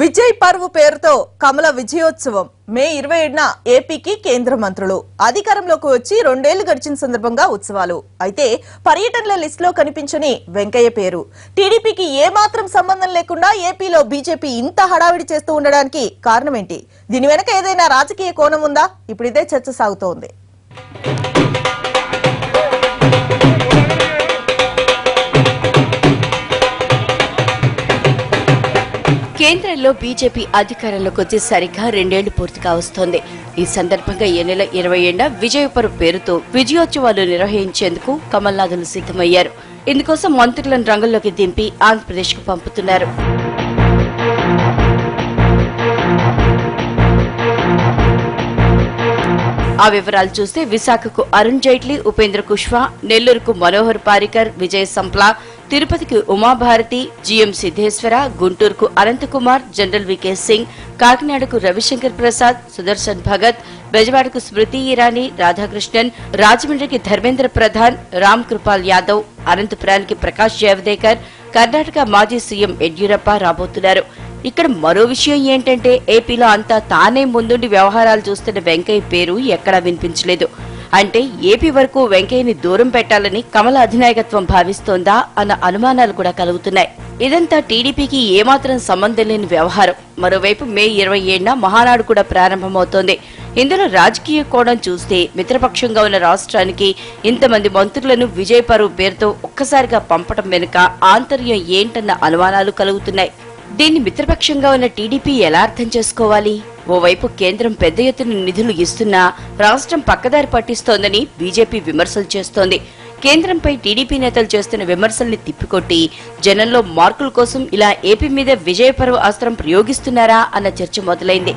విజయ్ పర్వ్ పేరుతో కమల విజయోత్సవం మే 27న ఏపీకి కేంద్ర మంత్రులు అధికారంలోకి వచ్చి 2 ఏళ్లు గడిచిన సందర్భంగా ఉత్సవాలు. అయితే పర్యటనల లిస్టులో కనిపించని వెంకయ్య పేరు టీడీపీకి ఏ మాత్రం సంబంధం లేకుండా ఏపీలో బీజేపీ ఇంత హడావిడి చేస్తూ ఉండడానికి కారణం ఏంటి? దీని వెనక ఏదైనా రాజకీయ కోణం ఉందా? ఇప్పుడు ఇదే చర్చ సాగుతోంది. కేంద్రంలో బీజేపీ అధికారంలోకి వచ్చి సరిగ్గా 2 ఏళ్లు పూర్తిగా వస్తోంది. ఈ సందర్భంగా ఈ నెల 27న విజయ్ పర్వ్ పేరుతో విజయోత్సవాలు నిర్వహించేందుకు కమల్నాథులు సిద్ధమయ్యారు. ఇందుకోసం మంత్రులను రంగంలోకి దింపి ఆంధ్రప్రదేశ్ కు పంపుతున్నారు. ఆ వివరాలు చూస్తే విశాఖకు అరుణ్ జైట్లీ, ఉపేంద్ర కుష్వా, నెల్లూరుకు మనోహర్ పారికర్, విజయ్ సంప్లా, తిరుపతికి ఉమాభారతి, జీఎం సిద్ధేశ్వర, గుంటూరుకు అనంతకుమార్, జనరల్ వికే సింగ్, కాకినాడకు రవిశంకర్ ప్రసాద్, సుదర్శన్ భగత్, బెజవాడకు స్మృతి ఇరానీ, రాధాకృష్ణన్, రాజమండ్రికి ధర్మేంద్ర ప్రధాన్, రామ్ కృపాల్ యాదవ్, అనంతపురానికి ప్రకాష్ జావదేకర్, కర్ణాటక మాజీ సీఎం యడ్యూరప్ప రాబోతున్నారు. ఇక్కడ మరో విషయం ఏంటంటే ఏపీలో అంతా తానే ముందుండి వ్యవహారాలు చూస్తున్న వెంకయ్య పేరు ఎక్కడా వినిపించలేదు. అంటే ఏపీ వరకు వెంకయ్యని దూరం పెట్టాలని కమల అధినాయకత్వం భావిస్తోందా అన్న అనుమానాలు కూడా కలుగుతున్నాయి. ఇదంతా టీడీపీకి ఏమాత్రం సంబంధం లేని వ్యవహారం. మరోవైపు మే 27న మహానాడు కూడా ప్రారంభమవుతోంది. ఇందులో రాజకీయ కోణం చూస్తే మిత్రపక్షంగా ఉన్న రాష్ట్రానికి ఇంతమంది మంత్రులను విజయ్ పర్వ్ పేరుతో ఒక్కసారిగా పంపడం వెనుక ఆంతర్యం ఏంటన్న అనుమానాలు కలుగుతున్నాయి. దీన్ని మిత్రపక్షంగా ఉన్న టీడీపీ ఎలా అర్థం చేసుకోవాలి? ఓవైపు కేంద్రం పెద్ద ఎత్తున నిధులు ఇస్తున్నా రాష్ట్రం పక్కదారి పట్టిస్తోందని బీజేపీ విమర్శలు చేస్తోంది. కేంద్రంపై టీడీపీ నేతలు చేస్తున్న విమర్శల్ని తిప్పికొట్టి జనంలో మార్కుల కోసం ఇలా ఏపీ మీద విజయ్ పర్వ్ అస్త్రం ప్రయోగిస్తున్నారా అన్న చర్చ మొదలైంది.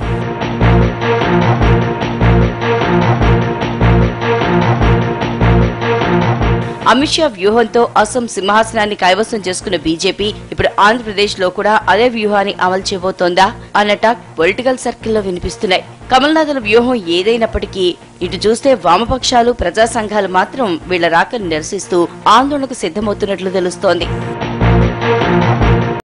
అమిత్ షా వ్యూహంతో అస్సాం సింహాసనాన్ని కైవసం చేసుకున్న బీజేపీ ఇప్పుడు ఆంధ్రప్రదేశ్ లో కూడా అదే వ్యూహాన్ని అమలు చేయబోతోందా అన్న టాక్ పొలిటికల్ సర్కిల్లో వినిపిస్తున్నాయి. కమల్నాథుల వ్యూహం ఏదైనప్పటికీ ఇటు చూస్తే వామపక్షాలు, ప్రజా సంఘాలు మాత్రం వీళ్ల రాకను నిరసిస్తూ ఆందోళనకు సిద్ధమవుతున్నట్లు తెలుస్తోంది.